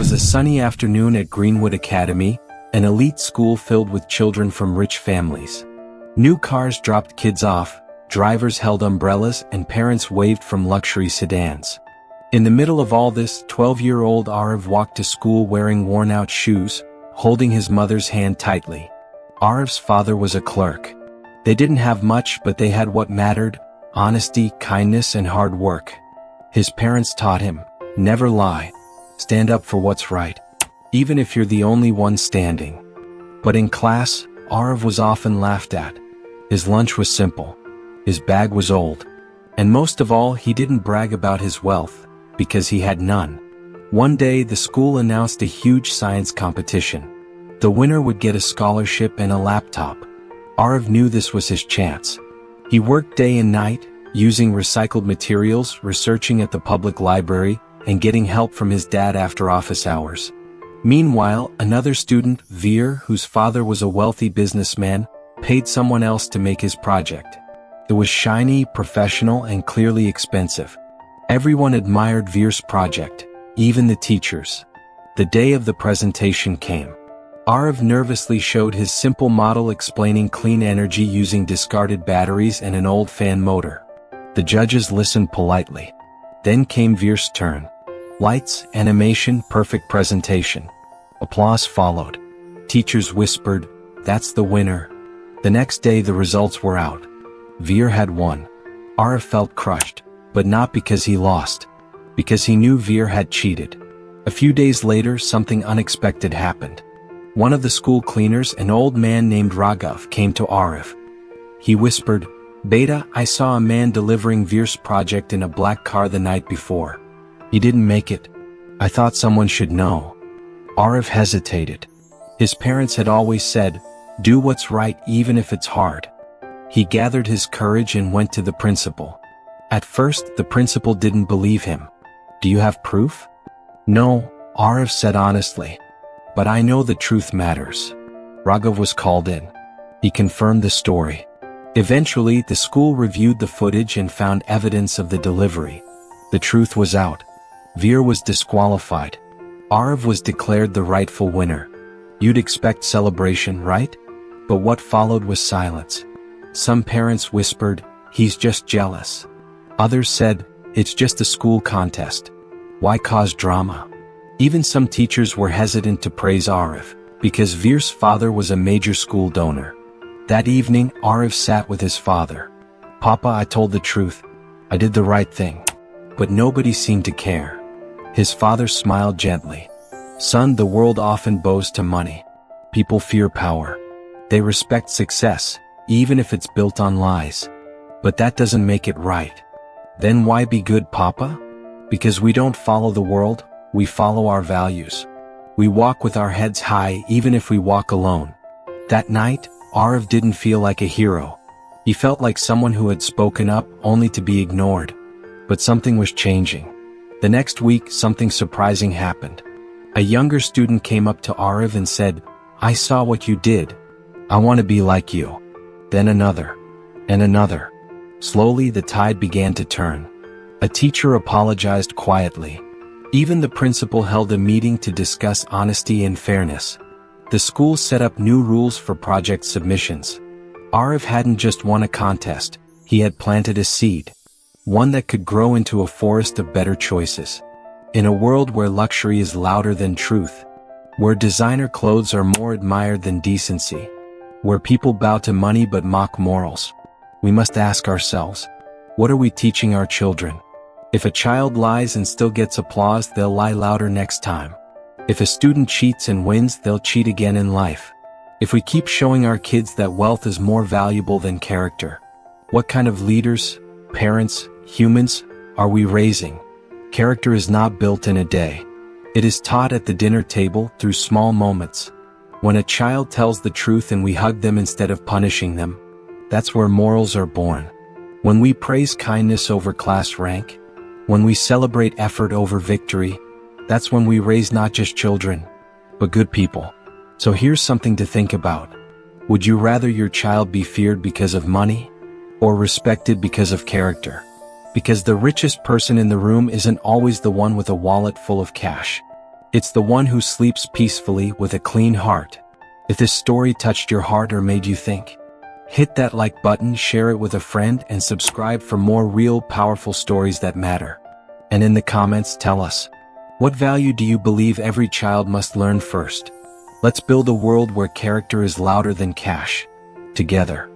was a sunny afternoon at Greenwood Academy, an elite school filled with children from rich families. New cars dropped kids off, drivers held umbrellas, and parents waved from luxury sedans. In the middle of all this, 12-year-old Aarav walked to school wearing worn-out shoes, holding his mother's hand tightly. Aarav's father was a clerk. They didn't have much, but they had what mattered: honesty, kindness, and hard work. His parents taught him, never lie. Stand up for what's right, even if you're the only one standing. But in class, Aarav was often laughed at. His lunch was simple. His bag was old. And most of all, he didn't brag about his wealth, because he had none. One day, the school announced a huge science competition. The winner would get a scholarship and a laptop. Aarav knew this was his chance. He worked day and night, using recycled materials, researching at the public library, and getting help from his dad after office hours. Meanwhile, another student, Veer, whose father was a wealthy businessman, paid someone else to make his project. It was shiny, professional, and clearly expensive. Everyone admired Veer's project, even the teachers. The day of the presentation came. Aarav nervously showed his simple model explaining clean energy using discarded batteries and an old fan motor. The judges listened politely. Then came Veer's turn. Lights, animation, perfect presentation. Applause followed. Teachers whispered, "That's the winner." The next day the results were out. Veer had won. Aarav felt crushed, but not because he lost. Because he knew Veer had cheated. A few days later, something unexpected happened. One of the school cleaners, an old man named Raghav, came to Aarav. He whispered, "Beta, I saw a man delivering Veer's project in a black car the night before. He didn't make it. I thought someone should know." Aarav hesitated. His parents had always said, "Do what's right even if it's hard." He gathered his courage and went to the principal. At first, the principal didn't believe him. "Do you have proof?" "No," Aarav said honestly. "But I know the truth matters." Raghav was called in. He confirmed the story. Eventually, the school reviewed the footage and found evidence of the delivery. The truth was out. Veer was disqualified. Aarav was declared the rightful winner. You'd expect celebration, right? But what followed was silence. Some parents whispered, "He's just jealous." Others said, "It's just a school contest. Why cause drama?" Even some teachers were hesitant to praise Aarav, because Veer's father was a major school donor. That evening, Aarav sat with his father. "Papa, I told the truth. I did the right thing." But nobody seemed to care. His father smiled gently. "Son, the world often bows to money. People fear power. They respect success, even if it's built on lies. But that doesn't make it right. Then why be good, Papa? Because we don't follow the world, we follow our values. We walk with our heads high even if we walk alone." That night, Aarav didn't feel like a hero. He felt like someone who had spoken up only to be ignored. But something was changing. The next week, something surprising happened. A younger student came up to Aarav and said, "I saw what you did. I want to be like you." Then another. And another. Slowly, the tide began to turn. A teacher apologized quietly. Even the principal held a meeting to discuss honesty and fairness. The school set up new rules for project submissions. Aarav hadn't just won a contest, he had planted a seed. One that could grow into a forest of better choices. In a world where luxury is louder than truth, where designer clothes are more admired than decency, where people bow to money but mock morals, we must ask ourselves, what are we teaching our children? If a child lies and still gets applause, they'll lie louder next time. If a student cheats and wins, they'll cheat again in life. If we keep showing our kids that wealth is more valuable than character, what kind of leaders, parents, humans are we raising? Character is not built in a day. It is taught at the dinner table through small moments. When a child tells the truth and we hug them instead of punishing them, that's where morals are born. When we praise kindness over class rank, when we celebrate effort over victory, that's when we raise not just children, but good people. So here's something to think about. Would you rather your child be feared because of money, or respected because of character? Because the richest person in the room isn't always the one with a wallet full of cash. It's the one who sleeps peacefully with a clean heart. If this story touched your heart or made you think, hit that like button, share it with a friend, and subscribe for more real, powerful stories that matter. And in the comments, tell us, what value do you believe every child must learn first? Let's build a world where character is louder than cash. Together.